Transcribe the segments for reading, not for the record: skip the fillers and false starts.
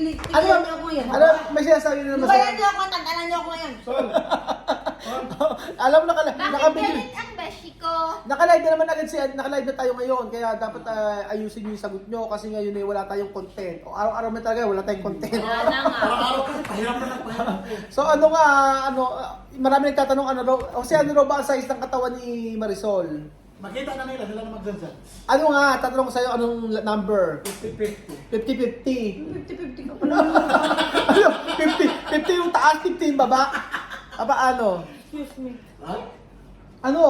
Ano ba? ako ngayon. Ano, may sinasabi na naman Di ba yan niyo ako, tatanan niyo ako ngayon. Sol. Alam mo, Bakit nakabigil. galit ang beshi ko? Nakalive na naman agad nakalive na tayo ngayon, kaya dapat ayusin yung sagot nyo kasi ngayon eh wala tayong content. O araw-araw na talaga wala tayong content. Wala na nga. Araw-araw kasi pahirap na nagpahirap eh. So ano nga, marami nagtatanong ano raw, kasi ano raw ba ang size ng katawan ni Marisol? Makita na nila, sila na magdadyan. Ano nga, tatanong ko sa'yo anong number? 50-50. 50-50. 50-50 ka pala. Ano? 50 yung taas, 50 yung baba? Paano? Excuse me. Ha? Ano?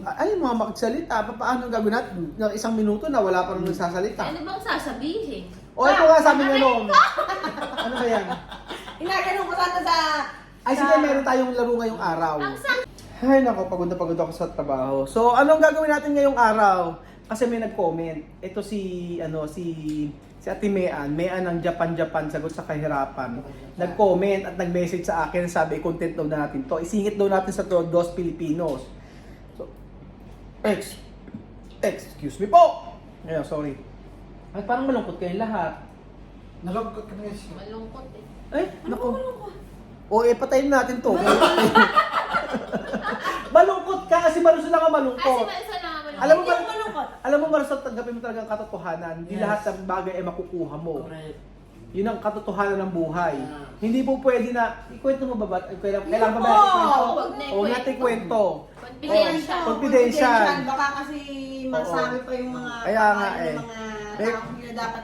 Ay, mga magsalita. Paano gagawin natin? Ng isang minuto na wala pa rin nagsasalita. Ano bang sasabihin? O ito nga sabi nga noon. Ano ba yan? Inaganong ko sana sa... Ay sige, meron tayong laro ngayong araw. Ang sa... Ay nako, pagod na pagod ako sa trabaho. So, anong gagawin natin ngayong araw? Kasi may nag-comment. Ito si Ate Mean ng Japan, sagot sa kahirapan. Nag-comment at nag-message sa akin, sabi, content daw natin to. Isingit daw natin sa Dos Pilipinos. So, excuse me po! Ayun, sorry. Ay, parang malungkot kayong lahat. Nalagkot ka na guys. Malungkot eh. Ay, naku. O, patayin natin to. Malungkot ka kasi Marisol lang ang malungkot. Kasi isa lang ang malungkot. Alam mo ba, Hindi ako malungkot. alam mo Marisol, tanggapin mo talaga ang katotohanan. Hindi Yes. lahat ng bagay ay makukuha mo. Correct. Yun ang katotohanan ng buhay. Yeah. Hindi po pwede na, ikwento mo ba ba? Kailangan ba ba Oo, ikwento? wag na O natin ikwento. Confidential. Confidential. Baka kasi masabi pa yung mga... Kaya nga eh. Mga Be- tao na dapat...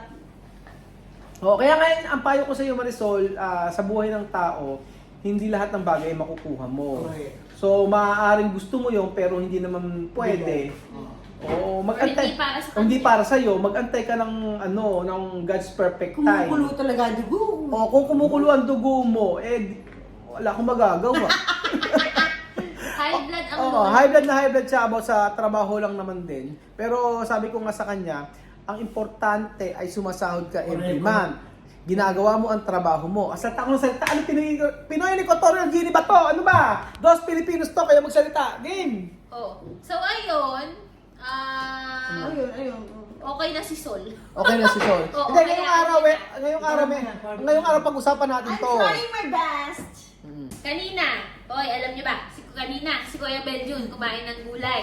O, kaya ngayon, ang payo ko sa iyo Marisol, sa buhay ng tao, hindi lahat ng bagay ay makukuha mo. Correct. So, maaaring gusto mo yung pero hindi naman pwede. Oo, mag-antay. Hindi para sa Kung hindi kanya. para sa iyo, mag-antay ka ng God's perfect time. Kumukulo talaga dugo. O kung kumukulo ang dugo mo, wala akong magagawa. High blood ang Oo, high blood siya about sa trabaho lang naman din. Pero sabi ko nga sa kanya, ang importante ay sumasahod ka every Correct. month. Ginagawa mo ang trabaho mo. Salita ko ng salita. Ano Pinoy ni Cotorio Gini ba to? Ano ba? Dos Pilipinos to, kaya magsalita. Game! Oh. So ayun, Ayun. okay na si Sol. Okay na si Sol. Oo, Hindi, kaya- ngayong araw pag-usapan natin I'm to. trying my best. Kanina, alam niyo ba, kanina, si Kuya Beljun kumain ng gulay.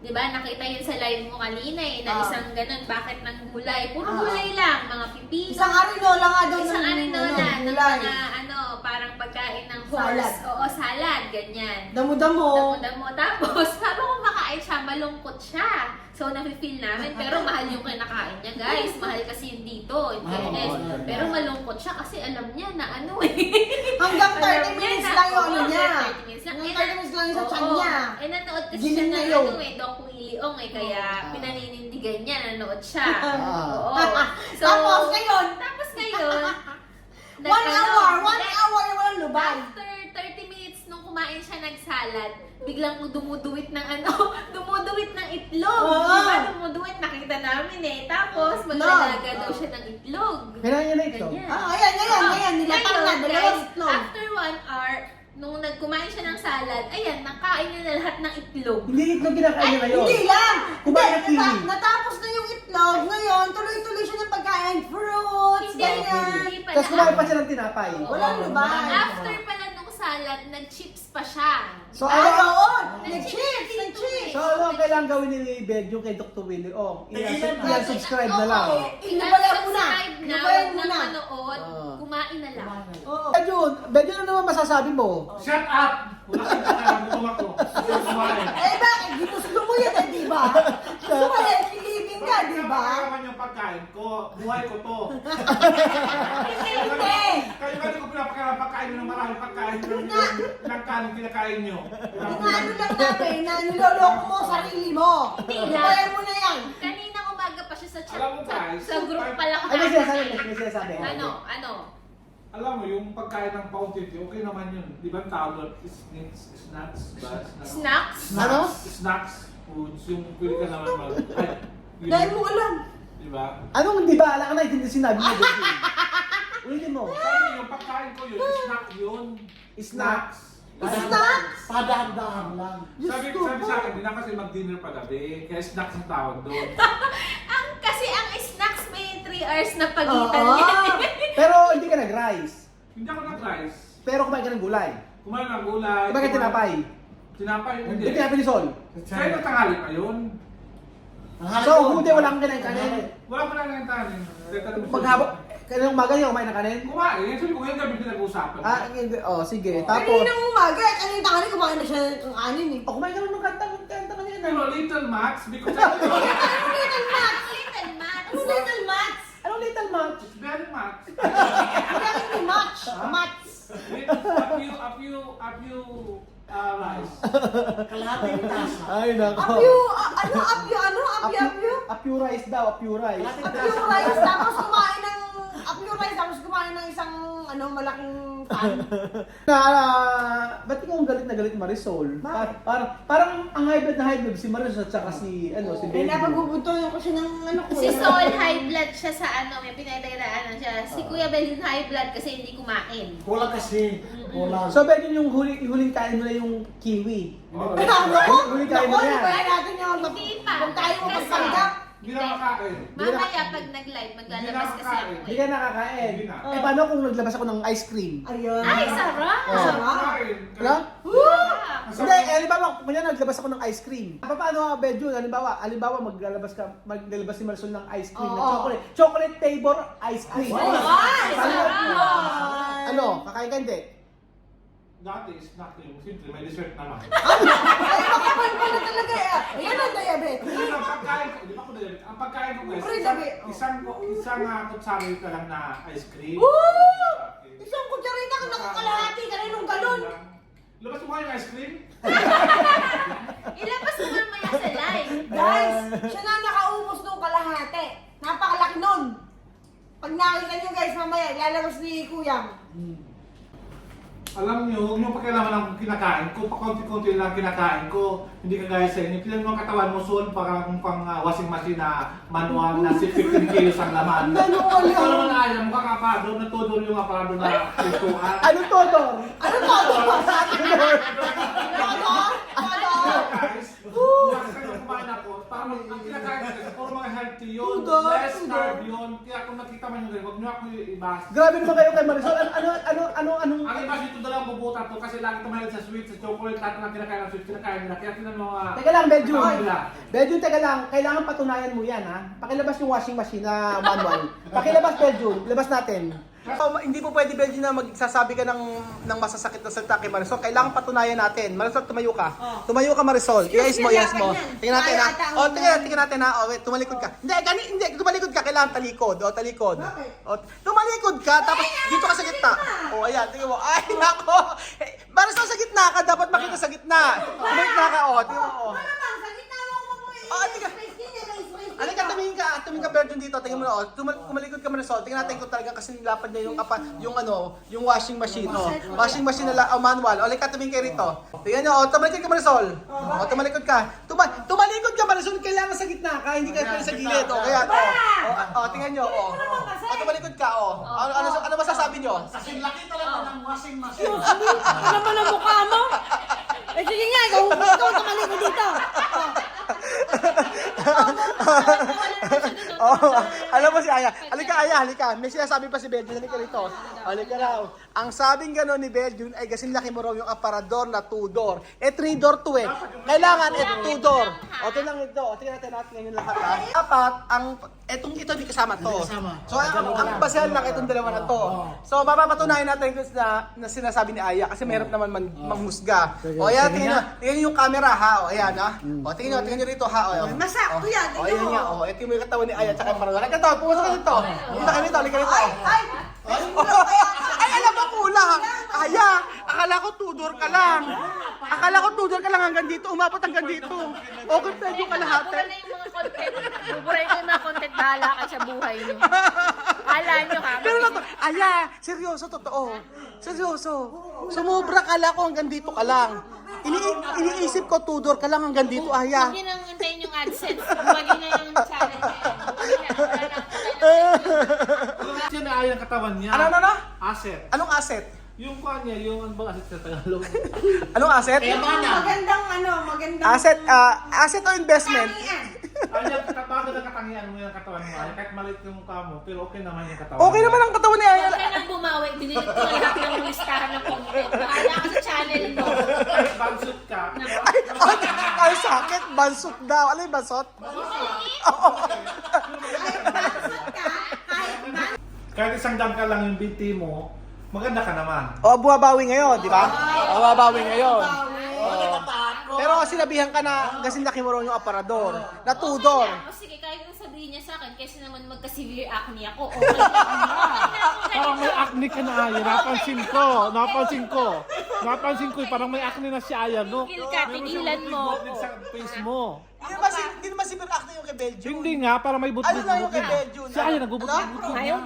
Di ba? Nakita yun sa live mo kanina eh, na isang ganun, bakit ng gulay? Puro gulay lang, mga pipino. Isang arinola nga daw Isang arinola ng gulay. mga parang pagkain ng Salad. Oo, salad, ganyan. Damo-damo. Damo-damo. Tapos, habang kumakain siya, malungkot siya. So, nafe-feel namin. Pero mahal yung kinakain niya, guys. Mahal kasi yun dito, in fairness. mahal. Pero malungkot siya kasi alam niya na ano eh. Hanggang 30 Alam niya minutes na- lang yung ano oo, niya. 30 minutes lang. Hanggang 30 minutes lang yung sa tiyan Oo. niya. Eh, nanood kasi Giling siya na ng yun. ano eh, Doc Willie Ong eh. Kaya pinaninindigan niya, nanood siya. Ah. Oo. So, Tapos ngayon, tapos ngayon, 1 hour na walang lubay. After 30 minutes nung kumain siya nagsalad, biglang dumuduwit ng dumuduwit ng itlog. Oo. Diba? Dumuduwit, nakita namin eh. Tapos, maglalaga daw siya ng itlog. Kailangan niya na ito. Ganyan. Ayan. Nilatang na, Ngayon, dalawang guys, itlog. after 1 hour, nung nagkumain siya ng salad, ayan, nakain niya na lahat ng itlog. Hindi itlog kinakain niya ngayon. Hindi lang. Kumain ng Hindi, kiwi. natapos na yung itlog. Ngayon, tuloy-tuloy siya ng pagkain. Fruits, Hindi, ganyan. hindi pala. Tapos kumain pa siya ng tinapay. Walang lubay. After pala nung salad, nag-chips pa siya. So, Ay, ano? oo. Nag-chips, Nag-chips. So, ano ang kailangan gawin ni Bedyo kay Dr. Willie Ong? I-subscribe na lang. Inubayan mo na. Subscribe na, Inubayan huwag mo nang na. manood, kumain na lang. Oo. Bedyo ano naman masasabi mo? Shut up! Wala kang kakaroon, gutom ako. Kumain. Eh bakit? Ginusto mo yan eh, di ba? Gusto mo yan, kilibing ka, di ba? Kapag yung pagkain ko, buhay ko to. Hindi. Kayo ba ko pinapakain pagkain ng maraming pagkain ng kanin kinakain nyo? Yung ano lang namin, na niloloko mo sarili mo. Hindi Inubayan mo na yan. Kanina umaga pa siya sa chat. Alam mo, guys, sa group pa lang. Ay, may sinasabi. Ano? Alam mo, yung pagkain ng fountain, okay naman yun. Di ba ang tawag doon? Snacks ba? Snacks? Ano? Snacks, foods, yung pwede ka naman mag... Ay, yun. Dahil mo alam. Di ba? Anong hindi ba? Alam ka na, hindi sinabi mo. Bedyo. Ulitin mo. Sabi yung pagkain ko yun, snack yun. Snacks. Snacks? Padaan-daan lang. Diyos Sabi ko sa po. akin, hindi na kasi mag-dinner pagabi. Kaya snacks ang tawag doon. Kasi ang snacks may 3 hours na pagitan Oo. niya. Pero rice. Hindi ako nag-rice. Pero kumain ka ng gulay. Kumain ng gulay. Kumain ka tinapay. Tinapay, hindi. Hindi tinapay ni Sol. Kaya natanghali pa yun. So, hindi wala kang kinain kanin. Wala pa lang yung tanin. Maghapon, kanina umaga niya kumain ng kanin? Kumain. Actually, kung ngayon gabi pinag-uusapan. Sige. Kanina Tapos, ng umaga, kanina tangali, kumain na siya ng anin eh. kumain ka lang ng kanta kanina. Pero Little Max, because Ano Little Max? Little Max. Ano Little Max? Anong little match? it's very much. Kaya hindi match. Match. A few rice. Kalahating tasa. Ay, Apyo, apyo? Apyo rice daw, apyo rice. Apyo rice, tapos kumain ng isang malaking pan. Ba't ikaw ang galit na galit Marisol? Parang ang high blood si Marisol at saka si Eh, Benji. napagbubuntoy ko siya ng ko. Si Sol, high blood siya sa may pinagdadaanan siya. Si Kuya Bel yung high blood kasi hindi kumain. Kulang kasi. Kulang. So, Benji yung huling kain mo na yung kiwi. Oh, Huling kain mo yan. Kaya natin yung Hindi pa. kung tayo Kasi- magpanggap. Hindi na makain. Mamaya pag nag-live, maglalabas kasi ako Hindi eh. ka nakakain. Hindi na. Eh, paano kung naglabas ako ng ice cream? Ayun. Ay, sarap! Sarap. Kain. Wala? Sarap! Hindi, halimbawa, kunya naglabas ako ng ice cream. Paano Benjo, halimbawa maglalabas si Marisol ng ice cream na Oo. chocolate flavor ice cream. Ay, Paano? sarap! Ano, kakain ka hindi? Dati snack yung simple, may dessert naman. Ay, makapal pala talaga eh. Yan ang diabetes. Hindi ang pagkain ko, di ba ko diabetes? Ang pagkain ko guys, Pre, isang kutsari ka lang na ice cream. Isang kutsarita ka nakakalahati ka rin ng galon. Labas mo yung ice cream? Ilabas mo mamaya sa live. Guys, siya na nakaubos nung kalahati. Napakalaki nun. Pag nakita nyo guys, mamaya, lalabas ni Kuyang. Alam nyo, huwag nyo pakialaman ang kinakain ko. Pakunti-kunti lang kinakain ko. Hindi kagaya sa inyo. Tignan mo ang katawan mo, Sol, parang pang washing machine na manual na 15 kilos ang laman. Manual Ikaw yan. naman ayaw, mukha ka apado, natudor yung apado na pintuan. Ano to, Dor? Ano to? Guys, bukas kayo kumain ako. Parang ang kinakain ko kasi puro mga healthy yun. Tudor, Less tudor. carb yun. Kaya kung nakita man yung ganyan, huwag nyo ako ibas. Grabe naman kayo kay Marisol. Ano? Ang ibas dito na lang bubuta to kasi lagi tumahilig sa sweets, sa chocolate, lahat ng kinakain ng sweets, kinakain nila. Kaya tinan mo Teka lang, Benjo. nila. Benjo, teka lang. Kailangan patunayan mo yan, ha? Pakilabas yung washing machine na manual. Pakilabas, Benjo. Labas natin. Hindi po pwede, Benji, na magsasabi ka ng masasakit na salita kay Marisol. Kailangan patunayan natin. Marisol, tumayo ka. Tumayo ka, Marisol. Yes mo, yes mo. Tingnan natin, ha? Tingnan natin, ha? Wait, tumalikod ka. Hindi, tumalikod ka. Kailangan talikod. Talikod. Tumalikod ka, tapos dito ka sa gitna. Ayan, tingnan mo. Ay, nako. Marisol, sa gitna ka. Dapat makita sa gitna. Tumalikod ka, tingnan mo, Alika, tumingin ka, Berjon dito. Tingnan mo na, kumalikod ka Marisol. Tingnan natin kung talaga kasi nilapad niya yung washing machine, Washing machine na manual. Alika, tumingin kayo rito. Tingnan niyo, tumalikod ka Marisol. Tumalikod ka. Tumalikod ka Marisol, kailangan sa gitna ka, hindi ka pwede sa gilid. Kaya, tingnan niyo, tumalikod ka, Ano masasabi niyo? Kasi laki talaga ng washing machine. Ano mo na mukha mo? Eh, sige nga, ikaw tumalikod dito. Alam mo si Aya. Halika, Aya, halika. May sinasabi pa si Belgium. Halika rito. Halika raw. Ang sabing gano'n ni Belgium ay gasin laki mo raw yung aparador na 2-door. 3-door to eh. Kailangan 2-door. Tingnan ito. Tingnan natin ngayon lahat. Dapat, ito di kasama to. So, ang basehan lang itong dalawa na to. So, mapapatunayan natin na sinasabi ni Aya kasi mahirap naman manghusga. Ayan, tingnan nyo yung camera ha. Ayan ha. Tingnan nyo rito ha. Masakto yan. Ayan nga. Ito yung katawan ni Aya at saka yung parang. Halika to, pumasok ka dito. Halika dito. Ay, alam mo kulang. Aya, akala ko 2-door ka lang. Hanggang dito. Umabot hanggang dito. Okay, pwede yung kalahati. Bubura na yung mga content. Bubura na yung mga content. Bahala ka sa buhay niyo. Kala nyo ha. Pero lang to, Aya, seryoso, totoo. Seryoso. Sumobra kala ko hanggang dito ka lang. Iniisip ko 2-door ka lang hanggang dito, Aya. Huwag nyo nang antayin yung AdSense. Huwag nyo na yung challenge. Yan ay ang katawan niya. Ano? Asset. Anong asset? Yung kuha niya, yung ano bang asset sa Tagalog? Anong asset? Magandang Asset o investment? Ay, bago na katangian mo yung katawan mo. Kahit maliit yung mukha mo, pero okay naman yung katawan. Okay naman ang katawan ni Aya. Huwag ka nang bumawi. Bansot daw. Ano yung bansot? Kahit isang dangka lang yung BT mo, maganda ka naman. O, bumabawi ngayon, di ba? O, bumabawi ngayon. Pero sinabihan ka na kasing laki mo rin yung aparador. Na tudor. O sige, kahit nang sabihin niya sa akin, kasi naman magka-severe acne ako. Okay lang. Parang may acne ka na, Aya. Napansin ko. Parang may acne na si Aya, no? Tigil ka, tigilan mo. Sa face mo. Hindi naman si acne yung kay Belgium. Hindi nga, para may Ano lang yung kay butbut. Belgium? Si Aya, nagbubutbut na. Ayaw.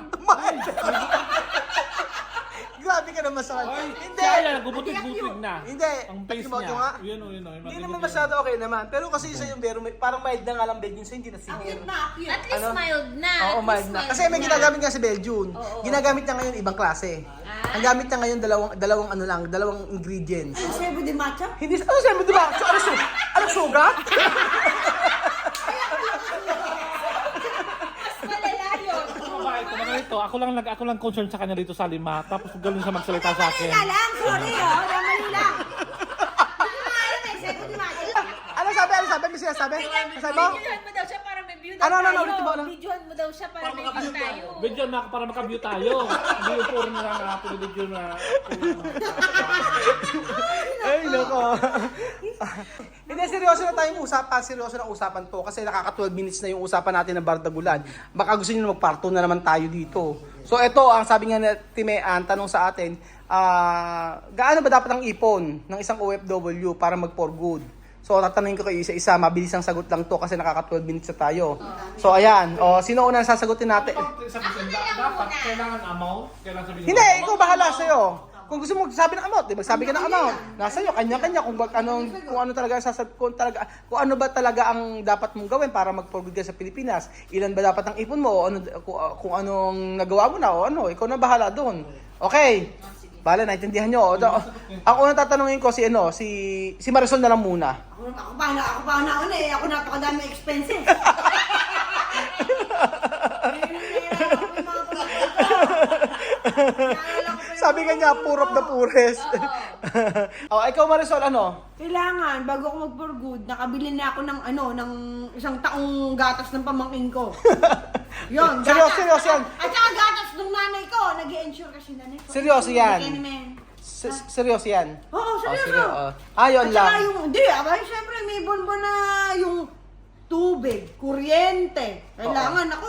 Grabe ka naman sa Ay, Hindi. si Aya, nagbubutbut na. Hindi. Ang face Tingnan mo, niya. ito nga. Yun. Hindi naman masyado okay naman. Pero kasi isa yung pero parang mild na nga lang Belgium so hindi na severe. At least Ano? mild na. Oo, At mild least na. Kasi may ginagamit nga si Belgium. Oo. Ginagamit niya ngayon ibang klase. Ang gamit niya ngayon dalawang ingredients. Ang sebo de matcha? Hindi, ano sabi mo, di ba? Ano sugat? Malala yun. Ako lang concerned sa kanya dito sa lima. Tapos ganun siya magsalita sa akin. Mali lang, sorry mali lang. Hindi ko alam eh, sebo de matcha. Ano sabi? May sinasabi? Ano sabi mo? Videohan mo daw siya para may view Ano, tayo. ulitin mo, ano? Videohan mo daw siya para may view tayo. Video na para maka-view tayo. Hindi yung puro na lang video na. Ay, nako. Hindi, seryoso na tayong usapan. Seryoso na usapan to. Kasi nakaka 12 minutes na yung usapan natin ng Bardagulan. Baka gusto nyo na mag-part 2 na naman tayo dito. So, ito, ang sabi nga ni Timean, tanong sa atin, gaano ba dapat ang ipon ng isang OFW para mag-for good? So, tatanungin ko kayo isa-isa. Mabilis ang sagot lang to kasi nakaka 12 minutes na tayo. So, ayan. O, sino unang sasagutin natin? Dapat kailangan amount. Kailangan sabihin. Hindi, ikaw bahala sa'yo. Kung gusto mo magsabi ng amount, di magsabi ka ng amount. Nasa iyo, kanya-kanya kung ano talaga kung ano ba talaga ang dapat mong gawin para mag-for good ka sa Pilipinas. Ilan ba dapat ang ipon mo o ano, kung anong nagawa mo na o ano, ikaw na bahala doon. Okay. Bala, naintindihan nyo. Ang unang tatanungin ko si Marisol na lang muna. Ako pa na eh. Ako napakadami expenses. Sabi nga niya, purop the purest. Ikaw Marisol, ano? Kailangan, bago ako mag-for good, nakabili na ako ng isang taong gatas ng pamangkin ko. Yun, Seryoso yan. At saka gatas ng nanay ko. Nag-i-ensure kasi nanay ko. Seryoso yan. Enemy. Seryoso yan. Oo, seryoso. Yun At saka lang. hindi, abay, syempre may bonbon na yung tubig, kuryente. Kailangan ako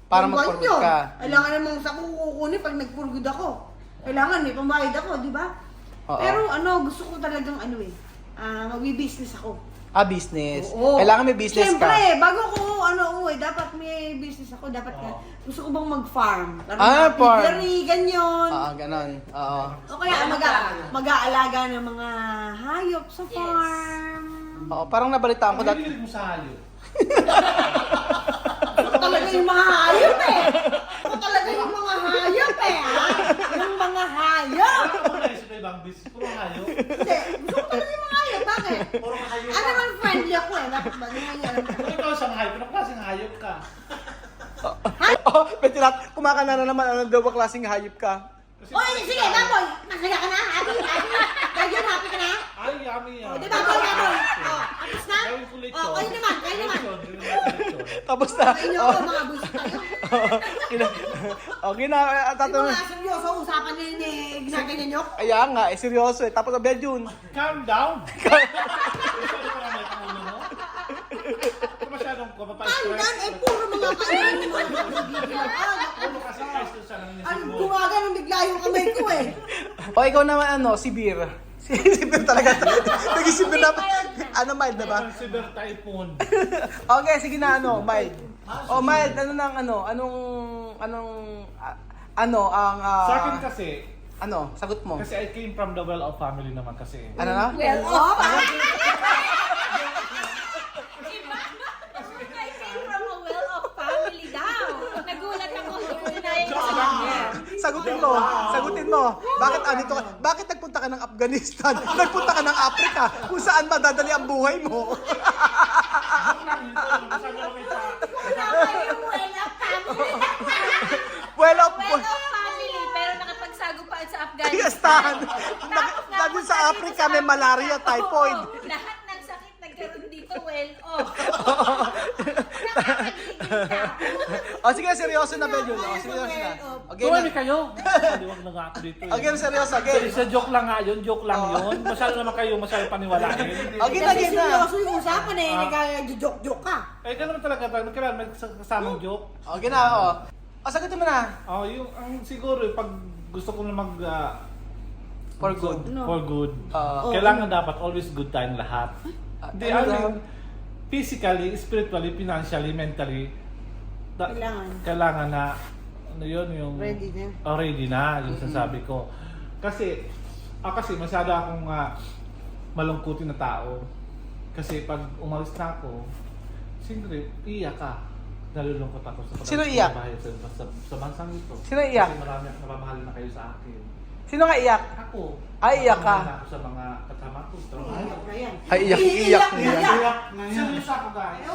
Para bonbon mag-for good yun. ka. Kailangan namang sa kukunin pag nag-for good ako. Kailangan may pambayad ako, di ba? Oo. Pero gusto ko talagang magbi-business ako. Business. Oo. Kailangan may business ka. Siyempre, bago ko dapat may business ako. Dapat gusto ko bang mag-farm. Farm. Ganyan. Ganon. Oo. O kaya mag-aalaga ng mga hayop sa farm. Oo, parang nabalitaan ko dati. Pag mo sa hayop. Ako talaga yung mga hayop eh. Ako talaga yung mga hayop eh. Yung mga hayop. Ako na isip na ibang business. Puro hayop. Hindi, gusto ko talaga yung mga hayop. Bakit? Puro hayop. Ano naman friendly ako eh. Dapat ba? Ganyan. Kung ikaw sa hayop, anong klaseng hayop ka? Petilat, kumakana na naman. Anong daw ba klaseng hayop ka? Oy, sige, baboy. Masaya ka na? Happy? Ganyan, happy ka na? Ay, yummy yan. Di ba, baboy? Tapos na? Gawin ko lechon. Kayo naman. Tapos na. Kayo ako, mga bullshit tayo. Okay na. Di ba Tatanong. nga, seryoso, usapan niyo yun ginaganyan niyo? Kaya nga, seryoso eh. Tapos ang Belgium. Calm down. Masyado ka naman ang ulo mo. Masyadong Ano kapapa-stress. yan? Puro mga kailan yung mga nabibigyan. Puro kasi stress sa lang Ano, nisip mo. gumaganong bigla yung kamay ko eh. O ikaw naman si Bir. Si Bir talaga. Nag-isip ko na. Mild na ba? Ang severe typhoon. Okay, sige na mild. Mild, Sa akin kasi, sagot mo. kasi I came from the well-off family naman kasi. Ano na? Well, oh, I came from a well-off family daw. Nagulat ako. Hinayang ko sa kanya. Sagutin mo. Bakit nagpunta ka ng Afghanistan? Nagpunta ka ng Africa kung saan madadali ang buhay mo? Well-off family, pero nakapagsagupaan sa Afghanistan. Tapos nga Nandun ako sa sabi Africa ko sa may malaria, Oo, typhoid. lahat ng sakit nagkaroon dito. natin. Oh. Nakakagigil ka. O sige, seryoso na Beljun. O, seryoso na. Okay Tuwali na. kayo. Kaliwag na nga ako dito. Okay, seryoso. Okay. Sa joke lang nga yun, joke lang yun. Masyado naman kayo, masyado paniwalain. Okay na, Kasi okay na. seryoso yung usapan eh, nagka-joke-joke ka. Eh, ganun talaga tayo. Magkailan may kasamang joke. Okay na, o. O, sagutin mo na. Oh, yung ang siguro pag gusto ko na mag For good. For good. Oo. Kailangan dapat always good tayong lahat. Hindi, ano I lang? mean, physically, spiritually, financially, mentally, kailangan na ano yun, yung Ready na. Ready na, yung sasabi ko. Kasi masyado akong malungkutin na tao. Kasi pag umalis na ako, siyempre, iyak ka. Nalulungkot ako sa Sino iyak? bahay sa bansang ito. Sino iyak? Kasi marami akong napamahal na kayo sa akin. Sino nga iyak? Ako. Ay, iyak ka. napamahal na ako sa mga kasama ko. Ay, iyak. Seryoso ako, guys.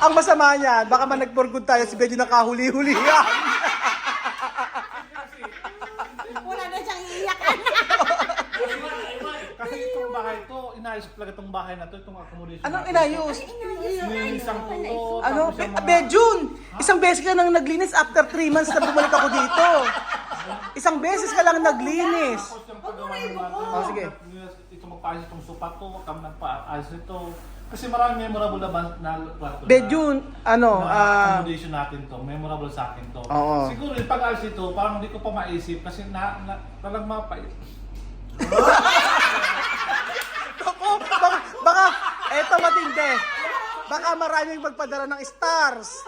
Ang masama niyan, baka man nag-for good tayo, si Beljun nakahuli-huli yan. Wala na siyang iiyakan. Kasi itong bahay to, inayos ko talaga itong bahay na to, itong accommodation. Anong natin. inayos? Nilisang ko. Ano? Beljun! Isang beses ka nang naglinis after 3 months na bumalik ako dito. Isang beses ka lang naglinis. Tapos yung paggawa naman. Oh, sige. Ito magpaayos itong sopa to, kami nagpaayos ito. Kasi maraming memorable na kwarto. Beljun, ano, accommodation natin to, memorable sa akin to. Oo. Siguro yung pag-alis ito, parang hindi ko pa maisip kasi talagang mapait. Ako, baka, eto matindi. Baka maraming magpadala ng stars.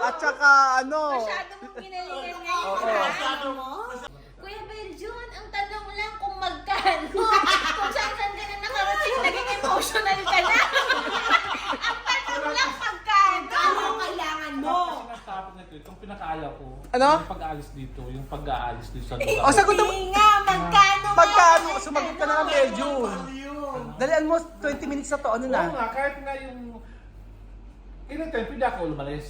At saka, ano, Masyado mong ginalingan ngayon. Kuya Beljun, ang tanong lang kung magkano. Kung saan ka na nakarating, naging emotional ka na. Ang tanong lang magkano. Ano ang kailangan mo? Sinasabi nito, itong pinakaayaw ko, Ano? yung pag-aalis dito sa lugar. o sagot mo. Hindi nga, magkano nga? Magkano? Sumagot ka na ng Beljun. Dalian mo, 20 minutes na to, ano na? Oo nga, kahit nga yung anytime, pwede ako lumalis.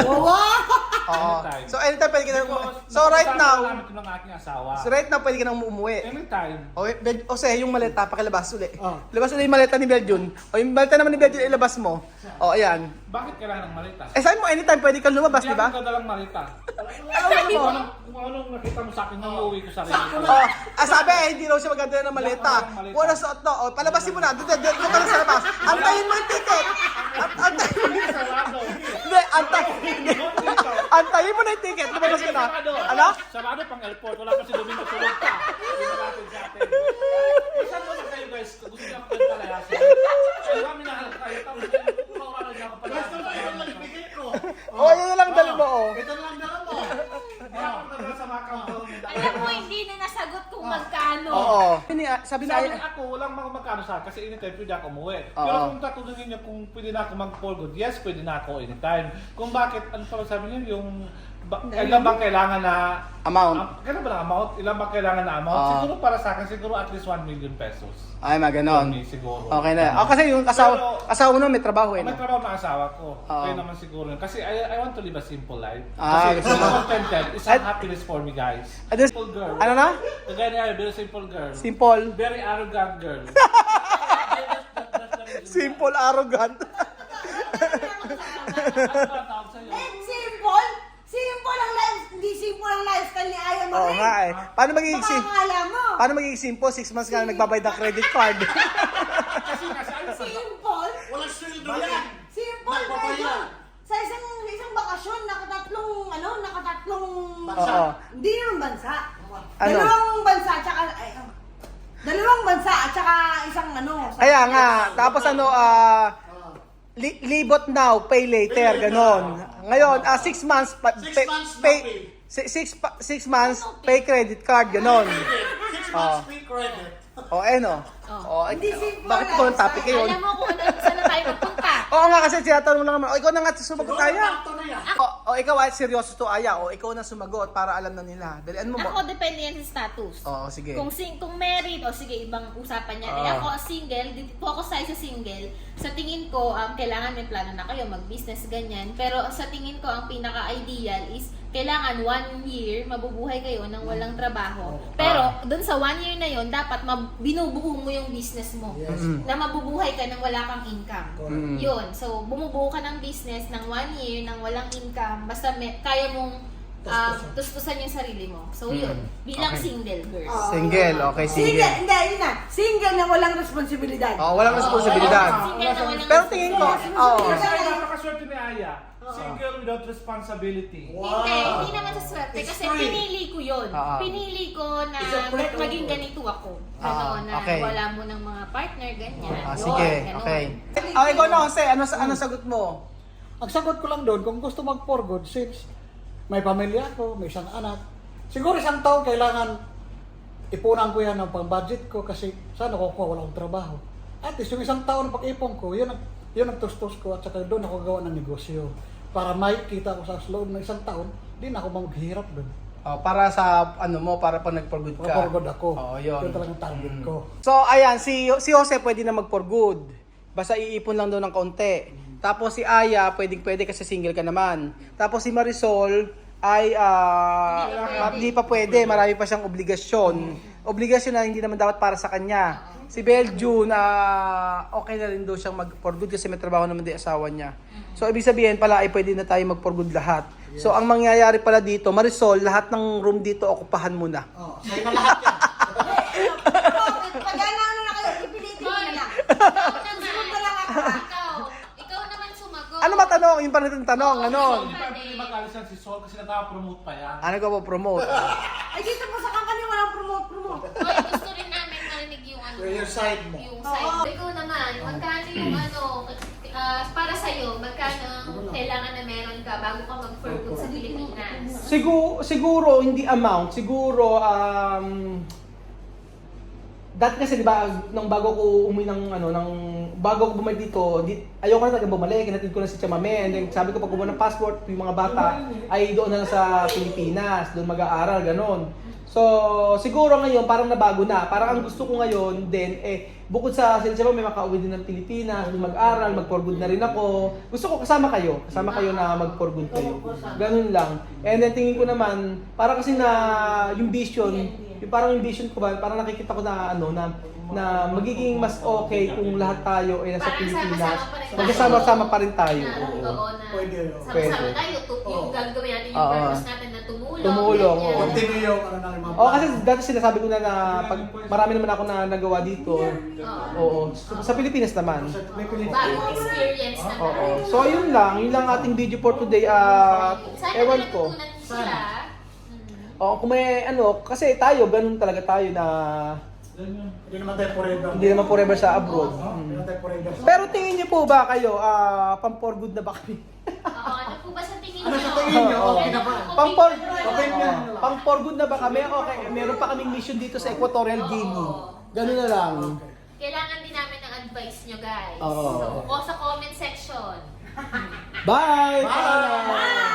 Wow! Oo. Anytime. So, anytime pwede ka na Because So, right now, namin ito ng aking asawa. pwede ka nang umuwi. Anytime. O sige, yung maleta, pakilabas uli. Labas uli yung maleta ni Beljun. O yung maleta naman ni Beljun, ilabas mo. O, ayan. Bakit kailangan ng malita? Eh, sabi mo, anytime pwede kang lumabas, di ba? Hindi ako dalang malita. Ano mo? Kung anong nakita mo sa akin, nang uuwi ko sa rin. Oh, sabi, hindi raw siya maganda ng maleta. Wala suot to. O, palabasin mo na. Dito ka lang sa labas. Antayin mo yung ticket. Antayin mo yung Sarado. Hindi, antayin mo na yung ticket. Lumabas ka na. Ano? Sarado pang airport. Wala pa si Domingo tulog pa. Hindi na natin sa atin. Saan mo na kayo guys? Gusto niya ako palayasin. Kaya kami nahalap tayo. Tapos mawala niya ako palayasin. Gusto mo yun lang ibigay ko. O, yun na lang dali mo. O. Ito na lang dala mo. Kaya ako talaga sa mga countdown. Alam mo, hindi na nasagot kung magkano. Oo. Sabi na, Sabi niya ako, walang mga magkano sa akin kasi anytime pwede ako umuwi. Oo. Pero kung tatanungin niyo kung pwede na ako mag-for good, yes, pwede na ako anytime. Kung bakit, ano pa sabi niyo, yung ilan bang kailangan na amount. kailan ba na amount? Ilan bang kailangan na amount? Oo. Siguro para sa akin, siguro at least 1 million pesos. Ay, For maganon. me, siguro. Okay na. O, kasi yung asawa mo na may trabaho eh. May No? trabaho na asawa ko. Oo. Kaya naman siguro yun. Kasi I want to live a simple life. Ah, Kasi gusto mo. contented is a happiness for me, guys. Ano- Simple girl. Ano na? Kagaya niya, very simple girl. Simple. Very arrogant girl. Simple, arrogant. Ano ba tawag sa'yo? Simple? Simple ang life, hindi simple ang lifestyle ni Aya Oo Marie. nga eh. Paano magiging Baka akala mo. Paano magiging simple? 6 months ka na nagbabayad ng credit card. Kasi ano ba? Simple? Walang sweldo yan. Simple, Nagpapaya. medyo. Sa isang bakasyon, nakatatlong Oo. Hindi naman bansa. Ano? Dalawang bansa, tsaka, dalawang bansa, at saka isang Kaya nga, tapos libot now, pay later, ganon. Ngayon, 6 months, 6 months no pay, pay. 6 months, pay credit card, ganon. 6 months free credit. O, no. O, Hindi simple bakit ko ang topic yun? Alam mo kung saan na tayo magpunta. Oo nga, kasi tinatanong lang naman, ikaw na nga sumagot tayo. Sakto na yan. Ikaw ay seryoso to, Aya. Ikaw na sumagot para alam na nila. Dalian mo mo. Ako, depende yan sa status. Oo, sige. Kung married, o sige, ibang usapan yan. Eh ako, single, dito ako sa single. Sa tingin ko, kailangan may plano na kayo, mag-business, ganyan. Pero sa tingin ko, ang pinaka-ideal is kailangan 1 year mabubuhay kayo nang walang trabaho. Pero dun sa 1 year na yon dapat binubuo mo yung business mo. Na mabubuhay ka nang wala kang income. Yun. So, bumubuo ka ng business ng 1 year nang walang income. Basta kaya mong tustusan yung sarili mo. So, yun. Bilang Okay. single girl. Single, okay, Single, single. hindi, yun na. Single na walang responsibilidad. Oh, walang responsibilidad. Single na walang Pero tingin ko, oo. Kasi napakaswerte ni Aya. Single without responsibility. Hindi naman sa swerte. It's Kasi free. pinili ko yun. Ah. Pinili ko na It's a free maging offer. ganito ako. Ah, Na okay. wala mo ng mga partner, ganyan. Sige, Ganon. okay. Okay, ikaw na, Jose. Ano sagot mo? Ang sagot ko lang doon, kung gusto mag-for good, since may pamilya ako, may isang anak, siguro isang taon kailangan ipunan ko yan ng pang-budget ko kasi sana ko wala akong trabaho. At least yung isang taon na pag-ipon ko, yun ang tustos ko at saka doon ako gawa ng negosyo. Para makikita ko sa loob ng isang taon, di na ako maghihirap doon. Oh, para sa para pag nag-for good ka. For good ako. Oo, yun. Yun talagang target ko. So, ayan, si Jose pwede na mag-for good. Basta iipon lang daw ng kaunti. Tapos si Aya, pwede kasi single ka naman. Tapos si Marisol ay hindi pa pwede, marami pa siyang obligasyon. Obligasyon na hindi naman dapat para sa kanya. Si Belju na okay na rin daw siyang mag-for good kasi may trabaho naman din asawa niya. So, ibig sabihin pala ay pwede na tayo mag-for good lahat. So, ang mangyayari pala dito, Marisol, lahat ng room dito, okupahan mo na. Oh, sa'yo na lahat yan. Pag ano na kayo, ipilitin mo na lang. Susunod na lang ako. Ikaw naman sumagot. Ano matanong? Yung parang tanong, ano? Hindi pa pwede mag-alisan si Sol kasi nag-promote pa yan. Ano ka po promote? Ay, dito po sa company, walang promote. Hoy, gusto rin namin marinig yung Yung side mo. Yung side. Ikaw naman, magkano yung para sa'yo, magkano ang kailangan na meron ka bago ka mag-for good sa Pilipinas? Siguro hindi amount, siguro dati kasi 'di ba nung bago ko umuwi bago ko bumalik dito, ayoko na talaga bumalik, kinatid ko na si Chamame, and then sabi ko pag kumuha ng passport, yung mga bata ay doon na lang sa Pilipinas, doon mag-aaral ganon. So, siguro ngayon parang nabago na. Parang ang gusto ko ngayon din bukod sa sila may makauwi din ng Pilipinas, mag-aral, mag-for good na rin ako. Gusto ko kasama kayo na mag-for good kayo. Ganun lang. And then tingin ko naman, parang kasi na yung vision ko ba, parang nakikita ko na na magiging mas okay kung lahat tayo ay nasa Parang Pilipinas. sama-sama pa rin tayo. Magkasama-sama pa rin tayo. Oo, na Pwede. sama-sama tayo. Yung gagawin natin yung Oo. purpose natin na tumulong. Tumulong, ganyan. oo. Continue yung mga Oo, kasi dati sinasabi ko na pag marami naman ako na nagawa dito. Oo. Sa Pilipinas naman. Bagong experience naman. Oo. So, yun lang ating video for today. Sana Ewan may ko. natutunan sila. Oo, kung may kasi tayo, ganun talaga tayo na Hindi naman tayo forever. hindi naman forever sa abroad. Hindi naman tayo forever. Pero tingin niyo po ba kayo, pang for good na ba kami? Oo, ano po ba sa tingin Ano nyo? sa tingin nyo? Oo. Okay na ba? Pang for, Opinion. pang for good na ba kami? Okay, meron pa kaming mission dito sa Equatorial Guinea. Ganun na lang. Kailangan din namin ng advice nyo, guys. Oo. So, sa comment section. Bye! Bye!